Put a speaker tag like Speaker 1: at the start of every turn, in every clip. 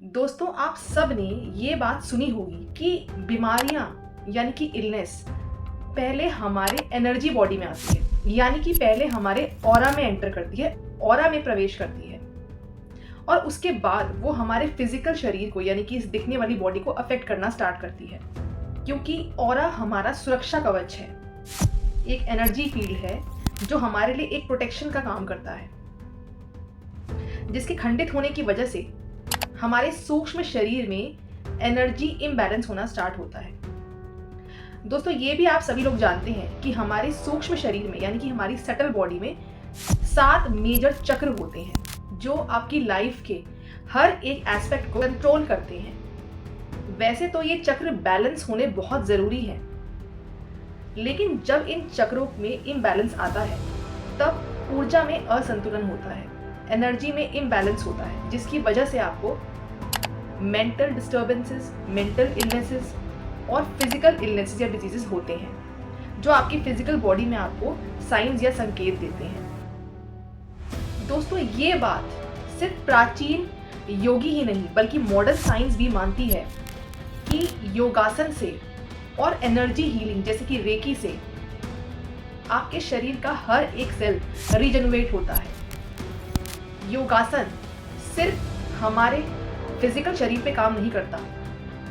Speaker 1: दोस्तों, आप सब ने ये बात सुनी होगी कि बीमारियां यानी कि इलनेस पहले हमारे एनर्जी बॉडी में आती है, यानी कि पहले हमारे ऑरा में एंटर करती है, ऑरा में प्रवेश करती है और उसके बाद वो हमारे फिजिकल शरीर को यानी कि इस दिखने वाली बॉडी को अफेक्ट करना स्टार्ट करती है। क्योंकि ऑरा हमारा सुरक्षा कवच है, एक एनर्जी फील्ड है जो हमारे लिए एक प्रोटेक्शन का काम करता है, जिसके खंडित होने की वजह से हमारे सूक्ष्म शरीर में एनर्जी इम्बैलेंस होना स्टार्ट होता है। दोस्तों, ये भी आप सभी लोग जानते हैं कि हमारे सूक्ष्म शरीर में यानी कि हमारी सटल बॉडी में 7 मेजर चक्र होते हैं जो आपकी लाइफ के हर एक एस्पेक्ट को कंट्रोल करते हैं। वैसे तो ये चक्र बैलेंस होने बहुत जरूरी है, लेकिन जब इन चक्रों में इम्बैलेंस आता है तब ऊर्जा में असंतुलन होता है, एनर्जी में इम्बैलेंस होता है, जिसकी वजह से आपको मेंटल डिस्टर्बेंसेस, मेंटल इलनेसेस और फिजिकल इलनेसेस या डिजीजेस होते हैं जो आपकी फिजिकल बॉडी में आपको साइंस या संकेत देते हैं। दोस्तों, ये बात सिर्फ प्राचीन योगी ही नहीं बल्कि मॉडर्न साइंस भी मानती है कि योगासन से और एनर्जी हीलिंग जैसे कि रेकी से आपके शरीर का हर एक सेल रीजनरेट होता है। योगासन सिर्फ हमारे फिजिकल शरीर पे काम नहीं करता,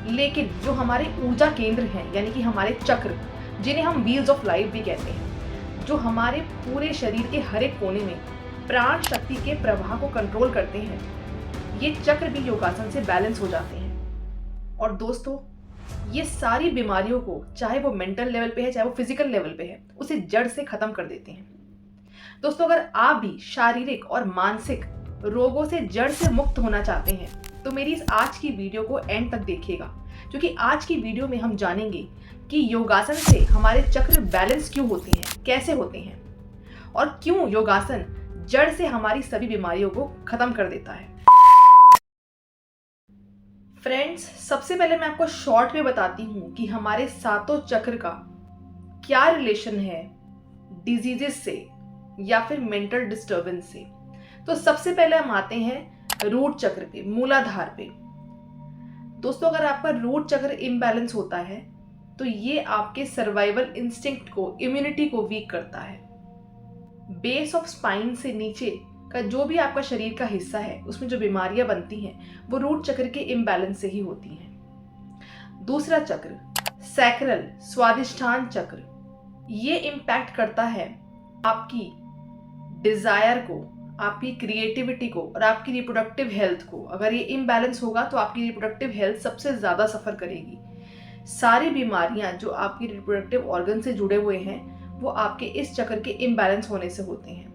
Speaker 1: लेकिन जो हमारे ऊर्जा केंद्र हैं यानी कि हमारे चक्र, जिन्हें हम व्हील्स ऑफ लाइफ भी कहते हैं, जो हमारे पूरे शरीर के हर एक कोने में प्राण शक्ति के प्रवाह को कंट्रोल करते हैं, ये चक्र भी योगासन से बैलेंस हो जाते हैं। और दोस्तों, ये सारी बीमारियों को, चाहे वो मेंटल लेवल पे है चाहे वो फिजिकल लेवल पे है, उसे जड़ से खत्म कर देते हैं। दोस्तों, अगर आप भी शारीरिक और मानसिक रोगों से जड़ से मुक्त होना चाहते हैं तो मेरी इस आज की वीडियो को एंड तक देखिएगा, क्योंकि आज की वीडियो में हम जानेंगे कि योगासन से हमारे चक्र बैलेंस क्यों होते हैं, कैसे होते हैं और क्यों योगासन जड़ से हमारी सभी बीमारियों को खत्म कर देता है। फ्रेंड्स, सबसे पहले मैं आपको शॉर्ट में बताती हूँ कि हमारे सातों चक्र का क्या रिलेशन है डिजीजेस से या फिर मेंटल डिस्टर्बेंस से। तो सबसे पहले हम आते हैं रूट चक्र पे, मूलाधार पे। दोस्तों, अगर आपका रूट चक्र इम्बैलेंस होता है तो ये आपके सर्वाइवल इंस्टिंक्ट को, इम्यूनिटी को वीक करता है। बेस ऑफ स्पाइन से नीचे का जो भी आपका शरीर का हिस्सा है, उसमें जो बीमारियां बनती हैं वो रूट चक्र के इम्बैलेंस से ही होती हैं। दूसरा चक्र सैक्रल, स्वादिष्ठान चक्र, ये इम्पैक्ट करता है आपकी डिजायर को, आपकी क्रिएटिविटी को और आपकी रिप्रोडक्टिव हेल्थ को। अगर ये इम्बैलेंस होगा तो आपकी रिप्रोडक्टिव हेल्थ सबसे ज्यादा सफर करेगी। सारी बीमारियां जो आपकी रिप्रोडक्टिव ऑर्गन से जुड़े हुए हैं वो आपके इस चक्र के इम्बैलेंस होने से होते हैं।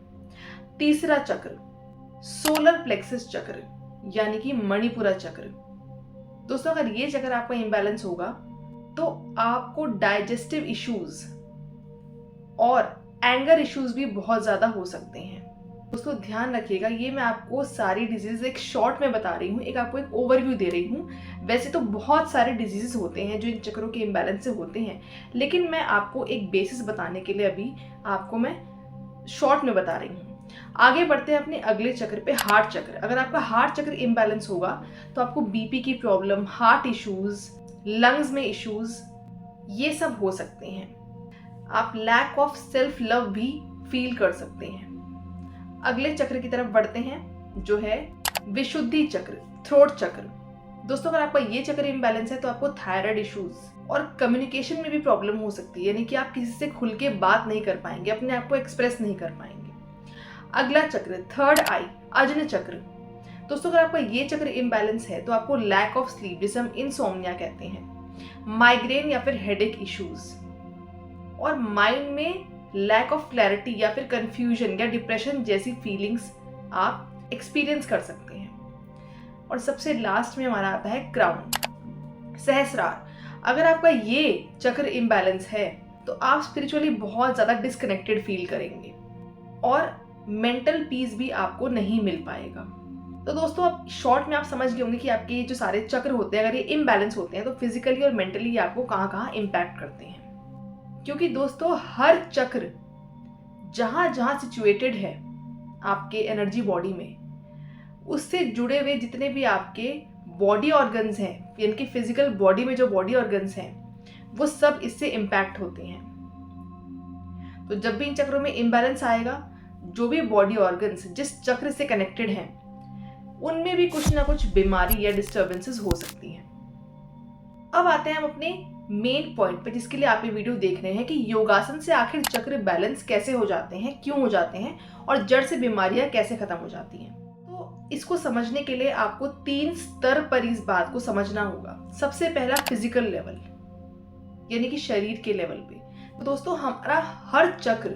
Speaker 1: तीसरा चक्र सोलर प्लेक्सस चक्र यानी कि मणिपुरा चक्र। दोस्तों, अगर ये चक्र आपका इम्बैलेंस होगा तो आपको डाइजेस्टिव इश्यूज और एंगर इश्यूज भी बहुत ज्यादा हो सकते हैं। दोस्तों, ध्यान रखिएगा, ये मैं आपको सारी डिजीज एक शॉर्ट में बता रही हूँ, एक आपको एक ओवरव्यू दे रही हूँ। वैसे तो बहुत सारे डिजीजेस होते हैं जो इन चक्रों के इम्बैलेंस से होते हैं, लेकिन मैं आपको एक बेसिस बताने के लिए अभी आपको मैं शॉर्ट में बता रही हूँ। आगे बढ़ते हैं अपने अगले चक्र पे, हार्ट चक्र। अगर आपका हार्ट चक्र इम्बैलेंस होगा तो आपको बीपी की प्रॉब्लम, हार्ट इश्यूज, लंग्स में इश्यूज, ये सब हो सकते हैं। आप लैक ऑफ सेल्फ लव भी फील कर सकते हैं। अगले चक्र की तरफ बढ़ते हैं जो है विशुद्धि चक्र, थ्रोट चक्र। दोस्तों, अगर आपका ये चक्र इम्बैलेंस है तो आपको थायराइड इश्यूज और कम्युनिकेशन में भी प्रॉब्लम हो सकती है, यानी कि आप किसी से खुल के बात नहीं कर पाएंगे, अपने आप को एक्सप्रेस नहीं कर पाएंगे। अगला चक्र थर्ड आई, अजन चक्र। दोस्तों, अगर आपका ये चक्र इम्बैलेंस है तो आपको लैक ऑफ स्लीप, जिसे हम इंसोम्निया कहते हैं, माइग्रेन या फिर हेडेक इश्यूज और माइंड में लैक ऑफ क्लैरिटी या फिर कंफ्यूजन या डिप्रेशन जैसी फीलिंग्स आप एक्सपीरियंस कर सकते हैं। और सबसे लास्ट में हमारा आता है क्राउन, सहस्रार। अगर आपका ये चक्र इम्बैलेंस है तो आप स्पिरिचुअली बहुत ज्यादा डिस्कनेक्टेड फील करेंगे और मेंटल पीस भी आपको नहीं मिल पाएगा। तो दोस्तों, अब शॉर्ट में आप समझ गए होंगे कि आपके ये जो सारे चक्र होते हैं, अगर ये इम्बैलेंस होते हैं तो फिजिकली और मेंटली आपको कहाँ कहाँ इम्पैक्ट करते हैं। क्योंकि दोस्तों, हर चक्र जहां जहां सिचुएटेड है आपके एनर्जी बॉडी में, उससे जुड़े हुए जितने भी आपके बॉडी ऑर्गन्स हैं, यानी कि फिजिकल बॉडी में जो बॉडी ऑर्गन्स हैं वो सब इससे इम्पैक्ट होते हैं। तो जब भी इन चक्रों में इम्बैलेंस आएगा, जो भी बॉडी ऑर्गन्स जिस चक्र से कनेक्टेड हैं उनमें भी कुछ ना कुछ बीमारी या डिस्टर्बेंसेस हो सकती हैं। अब आते हैं हम अपने मेन पॉइंट पे, जिसके लिए आप ये वीडियो देख रहे हैं कि योगासन से आखिर चक्र बैलेंस कैसे हो जाते हैं, क्यों हो जाते हैं और जड़ से बीमारियां कैसे खत्म हो जाती हैं। तो इसको समझने के लिए आपको 3 स्तर पर इस बात को समझना होगा। सबसे पहला फिजिकल लेवल, यानी कि शरीर के लेवल पे। तो दोस्तों हमारा हर चक्र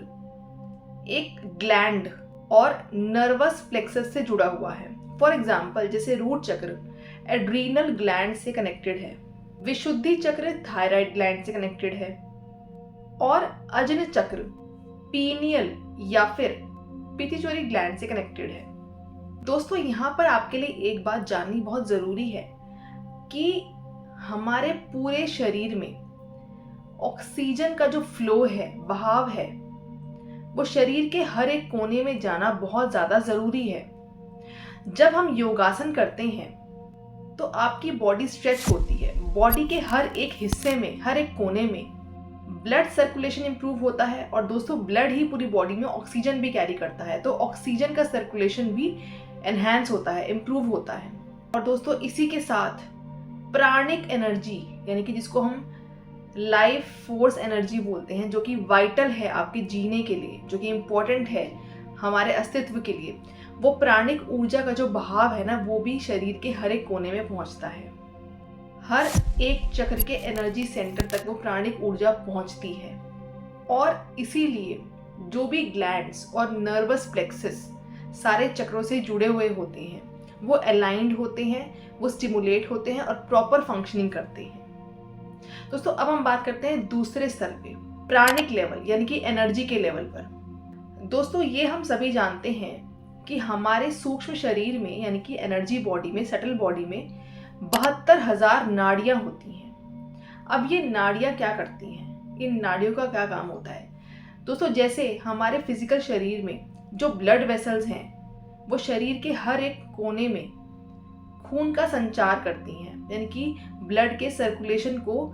Speaker 1: एक ग्लैंड और नर्वस प्लेक्सस से जुड़ा हुआ है। फॉर एग्जाम्पल, जैसे रूट चक्र एड्रीनल ग्लैंड से कनेक्टेड है, विशुद्धि चक्र थायराइड ग्लैंड से कनेक्टेड है और अजन चक्र पीनियल या फिर पिट्यूटरी ग्लैंड से कनेक्टेड है। दोस्तों यहाँ पर आपके लिए एक बात जाननी बहुत जरूरी है कि हमारे पूरे शरीर में ऑक्सीजन का जो फ्लो है, बहाव है, वो शरीर के हर एक कोने में जाना बहुत ज्यादा जरूरी है। जब हम योगासन करते हैं तो आपकी बॉडी स्ट्रेच होती है, बॉडी के हर एक हिस्से में, हर एक कोने में ब्लड सर्कुलेशन इंप्रूव होता है। और दोस्तों ब्लड ही पूरी बॉडी में ऑक्सीजन भी कैरी करता है, तो ऑक्सीजन का सर्कुलेशन भी एनहांस होता है, इंप्रूव होता है। और दोस्तों इसी के साथ प्राणिक एनर्जी, यानी कि जिसको हम लाइफ फोर्स एनर्जी बोलते हैं, जो कि वाइटल है आपके जीने के लिए, जो कि इम्पोर्टेंट है हमारे अस्तित्व के लिए, वो प्राणिक ऊर्जा का जो बहाव है ना, वो भी शरीर के हर एक कोने में पहुंचता है। हर एक चक्र के एनर्जी सेंटर तक वो प्राणिक ऊर्जा पहुंचती है। और इसीलिए जो भी ग्लैंड्स और नर्वस प्लेक्सस सारे चक्रों से जुड़े हुए होते हैं, वो अलाइंड होते हैं, वो स्टिमुलेट होते हैं और प्रॉपर फंक्शनिंग करते हैं। दोस्तों अब हम बात करते हैं दूसरे स्तर पे, प्राणिक लेवल, यानी कि एनर्जी के लेवल पर। दोस्तों ये हम सभी जानते हैं कि हमारे सूक्ष्म शरीर में, यानी कि एनर्जी बॉडी में, सटल बॉडी में 72,000 नाड़ियां होती हैं। अब ये नाड़ियां क्या करती हैं, इन नाड़ियों का क्या काम होता है? दोस्तों जैसे हमारे फिजिकल शरीर में जो ब्लड वेसल्स हैं वो शरीर के हर एक कोने में खून का संचार करती हैं, यानी कि ब्लड के सर्कुलेशन को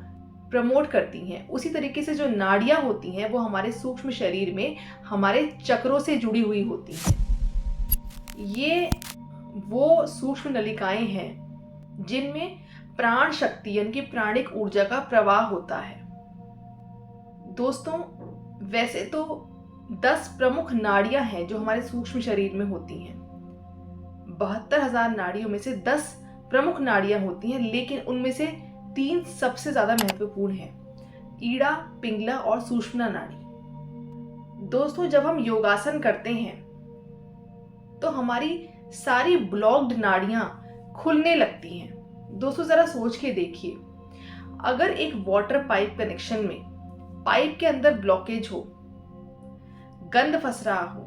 Speaker 1: प्रमोट करती हैं, उसी तरीके से जो नाड़ियां होती हैं वो हमारे सूक्ष्म शरीर में हमारे चक्रों से जुड़ी हुई होती हैं। ये वो सूक्ष्म नलिकाएं हैं जिनमें प्राण शक्ति, यानी कि प्राणिक ऊर्जा का प्रवाह होता है। दोस्तों वैसे तो 10 प्रमुख नाड़ियां हैं जो हमारे सूक्ष्म शरीर में होती हैं। 72,000 नाड़ियों में से 10 प्रमुख नाड़ियां होती हैं, लेकिन उनमें से 3 सबसे ज्यादा महत्वपूर्ण हैं, ईड़ा, पिंगला और सुषुम्ना नाड़ी। दोस्तों जब हम योगासन करते हैं तो हमारी सारी ब्लॉक्ड नाड़ियां खुलने लगती हैं। दोस्तों जरा सोच के देखिए, अगर एक वाटर पाइप कनेक्शन में पाइप के अंदर ब्लॉकेज हो, गंद फंस रहा हो,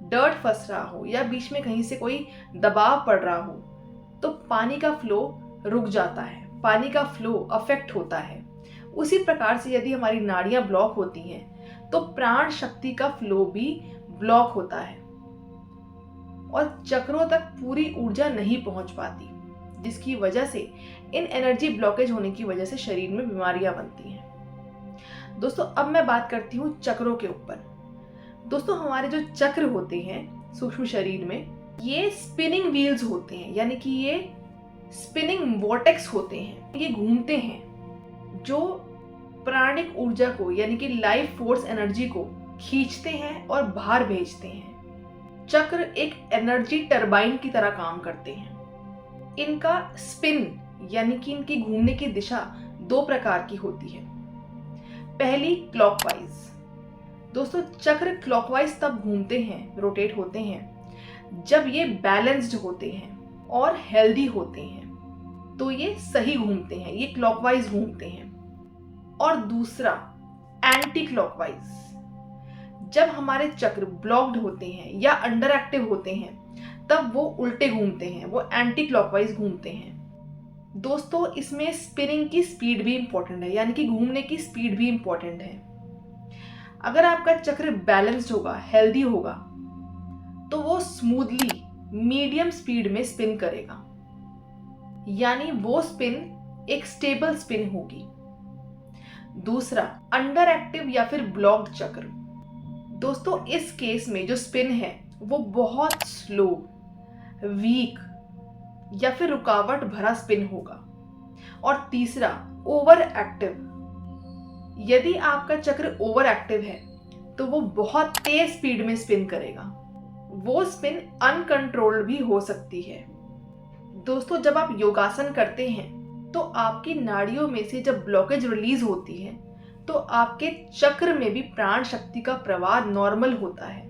Speaker 1: डर्ट फंस रहा हो या बीच में कहीं से कोई दबाव पड़ रहा हो, तो पानी का फ्लो रुक जाता है, पानी का फ्लो अफेक्ट होता है। उसी प्रकार से यदि हमारी नाड़ियां ब्लॉक होती हैं तो प्राण शक्ति का फ्लो भी ब्लॉक होता है और चक्रों तक पूरी ऊर्जा नहीं पहुंच पाती, जिसकी वजह से इन एनर्जी ब्लॉकेज होने की वजह से शरीर में बीमारियां बनती हैं। दोस्तों अब मैं बात करती हूँ चक्रों के ऊपर। दोस्तों हमारे जो चक्र होते हैं सूक्ष्म शरीर में, ये स्पिनिंग व्हील्स होते हैं, यानी कि ये स्पिनिंग वॉर्टेक्स होते हैं, ये घूमते हैं जो प्राणिक ऊर्जा को, यानी कि लाइफ फोर्स एनर्जी को खींचते हैं और बाहर भेजते हैं। चक्र एक एनर्जी टरबाइन की तरह काम करते हैं। इनका स्पिन, यानी कि इनकी घूमने की दिशा 2 प्रकार की होती है। पहली क्लॉकवाइज। दोस्तों चक्र क्लॉकवाइज तब घूमते हैं, रोटेट होते हैं, जब ये बैलेंस्ड होते हैं और हेल्दी होते हैं, तो ये सही घूमते हैं, ये क्लॉकवाइज घूमते हैं। और दूसरा एंटी क्लॉकवाइज, जब हमारे चक्र ब्लॉक्ड होते हैं या अंडर एक्टिव होते हैं तब वो उल्टे घूमते हैं, वो एंटी क्लॉकवाइज घूमते हैं। दोस्तों इसमें स्पिनिंग की स्पीड भी इंपॉर्टेंट है, यानी कि घूमने की स्पीड भी इंपॉर्टेंट है। अगर आपका चक्र बैलेंस्ड होगा, हेल्दी होगा, तो वो स्मूथली मीडियम स्पीड में स्पिन करेगा। यानी वो स्पिन एक स्टेबल स्पिन होगी। दूसरा, अंडर एक्टिव या फिर ब्लॉक्ड चक्र। दोस्तों इस केस में जो स्पिन है वो बहुत स्लो, वीक या फिर रुकावट भरा स्पिन होगा। और तीसरा, ओवर एक्टिव। यदि आपका चक्र ओवर एक्टिव है तो वो बहुत तेज स्पीड में स्पिन करेगा। वो स्पिन अनकंट्रोल्ड भी हो सकती है। दोस्तों जब आप योगासन करते हैं तो आपकी नाड़ियों में से जब ब्लॉकेज रिलीज होती है तो आपके चक्र में भी प्राण शक्ति का प्रवाह नॉर्मल होता है,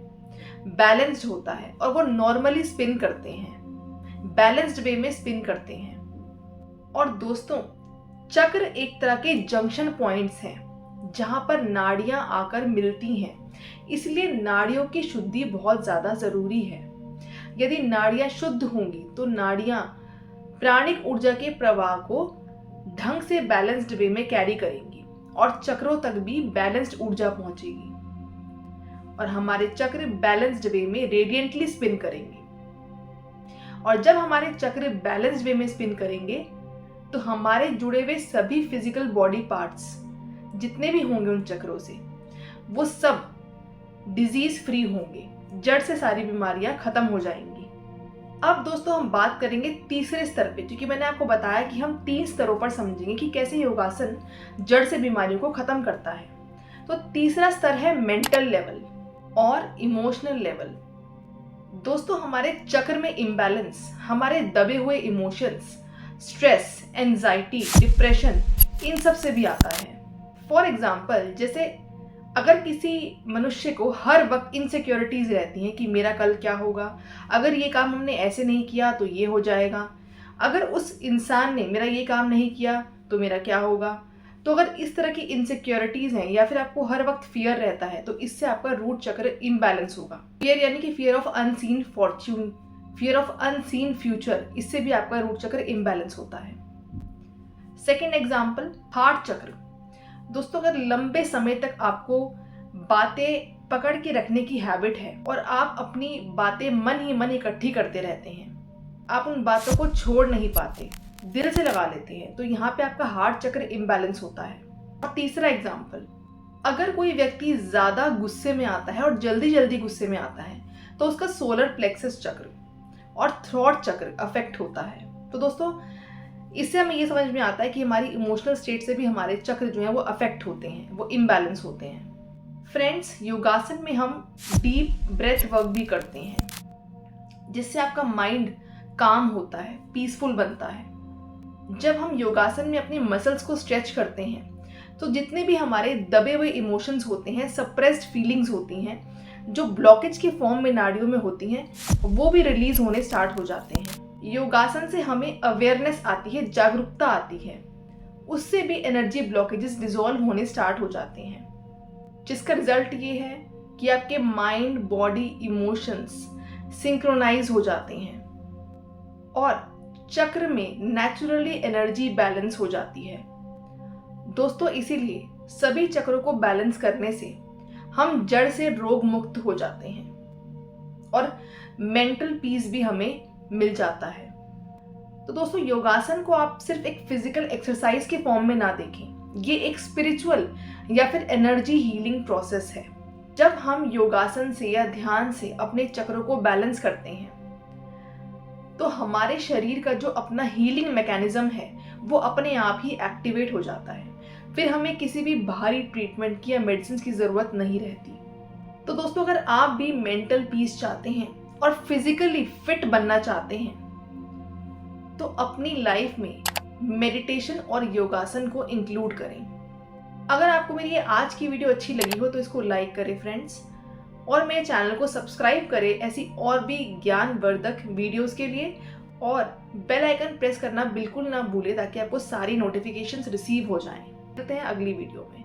Speaker 1: बैलेंस्ड होता है और वो नॉर्मली स्पिन करते हैं, बैलेंस्ड वे में स्पिन करते हैं। और दोस्तों चक्र एक तरह के जंक्शन पॉइंट्स हैं जहां पर नाड़ियां आकर मिलती हैं, इसलिए नाड़ियों की शुद्धि बहुत ज़्यादा ज़रूरी है। यदि नाड़ियां शुद्ध होंगी तो नाड़ियां प्राणिक ऊर्जा के प्रवाह को ढंग से बैलेंस्ड वे में कैरी करेंगी और चक्रों तक भी बैलेंस्ड ऊर्जा पहुंचेगी और हमारे चक्र बैलेंस्ड वे में रेडियंटली स्पिन करेंगे। और जब हमारे चक्र बैलेंस्ड वे में स्पिन करेंगे तो हमारे जुड़े हुए सभी फिजिकल बॉडी पार्ट्स जितने भी होंगे उन चक्रों से वो सब डिजीज फ्री होंगे, जड़ से सारी बीमारियां खत्म हो जाएंगी। अब दोस्तों हम बात करेंगे तीसरे स्तर पे, क्योंकि मैंने आपको बताया कि हम 3 स्तरों पर समझेंगे कि कैसे योगासन जड़ से बीमारियों को खत्म करता है। तो तीसरा स्तर है मेंटल लेवल और इमोशनल लेवल। दोस्तों हमारे चक्र में इम्बैलेंस हमारे दबे हुए इमोशंस, स्ट्रेस, एंजाइटी, डिप्रेशन, इन सब से भी आता है। फॉर एग्जाम्पल, जैसे अगर किसी मनुष्य को हर वक्त इनसिक्योरिटीज रहती हैं कि मेरा कल क्या होगा, अगर ये काम हमने ऐसे नहीं किया तो ये हो जाएगा, अगर उस इंसान ने मेरा ये काम नहीं किया तो मेरा क्या होगा। तो अगर इस तरह की इनसिक्योरिटीज हैं या फिर आपको हर वक्त फियर रहता है तो इससे आपका रूट चक्र इम्बैलेंस होगा। फियर यानी कि fear of unseen Fortune, fear of unseen future, इससे भी आपका रूट चक्र इम्बैलेंस होता है। सेकेंड एग्जाम्पल, हार्ट चक्र। दोस्तों अगर लंबे समय तक आपको बातें पकड़ के रखने की हैबिट है और आप अपनी बातें मन ही मन इकट्ठी करते रहते हैं, आप उन बातों को छोड़ नहीं पाते, दिल से लगा लेते हैं, तो यहाँ पे आपका हार्ट चक्र इम्बैलेंस होता है। और तीसरा एग्जाम्पल, अगर कोई व्यक्ति ज्यादा गुस्से में आता है और जल्दी जल्दी गुस्से में आता है तो उसका सोलर प्लेक्सस चक्र और थ्रोट चक्र अफेक्ट होता है। तो दोस्तों इससे हमें ये समझ में आता है कि हमारी इमोशनल स्टेट से भी हमारे चक्र जो है वो अफेक्ट होते हैं, वो इम्बैलेंस होते हैं। फ्रेंड्स योगासन में हम डीप ब्रेथ वर्क भी करते हैं जिससे आपका माइंड काम होता है, पीसफुल बनता है। जब हम योगासन में अपनी मसल्स को स्ट्रेच करते हैं तो जितने भी हमारे दबे हुए इमोशंस होते हैं, सप्रेस्ड फीलिंग्स होती हैं, जो ब्लॉकेज के फॉर्म में नाड़ियों में होती हैं, वो भी रिलीज होने स्टार्ट हो जाते हैं। योगासन से हमें अवेयरनेस आती है, जागरूकता आती है, उससे भी एनर्जी ब्लॉकेजेस डिसॉल्व होने स्टार्ट हो जाते हैं, जिसका रिजल्ट ये है कि आपके माइंड, बॉडी, इमोशंस सिंक्रोनाइज हो जाते हैं और चक्र में नेचुरली एनर्जी बैलेंस हो जाती है। दोस्तों इसीलिए सभी चक्रों को बैलेंस करने से हम जड़ से रोग मुक्त हो जाते हैं और मेंटल पीस भी हमें मिल जाता है। तो दोस्तों योगासन को आप सिर्फ एक फिजिकल एक्सरसाइज के फॉर्म में ना देखें, ये एक स्पिरिचुअल या फिर एनर्जी हीलिंग प्रोसेस है। जब हम योगासन से या ध्यान से अपने चक्रों को बैलेंस करते हैं तो हमारे शरीर का जो अपना हीलिंग मैकेनिज्म है वो अपने आप ही एक्टिवेट हो जाता है, फिर हमें किसी भी बाहरी ट्रीटमेंट की या मेडिसिन की जरूरत नहीं रहती। तो दोस्तों अगर आप भी मेंटल पीस चाहते हैं और फिजिकली फिट बनना चाहते हैं तो अपनी लाइफ में मेडिटेशन और योगासन को इंक्लूड करें। अगर आपको मेरी आज की वीडियो अच्छी लगी हो तो इसको लाइक करें फ्रेंड्स, और मेरे चैनल को सब्सक्राइब करें ऐसी और भी ज्ञानवर्धक वीडियोस के लिए, और बेल आइकन प्रेस करना बिल्कुल ना भूलें ताकि आपको सारी नोटिफिकेशंस रिसीव हो जाएं। मिलते हैं अगली वीडियो में।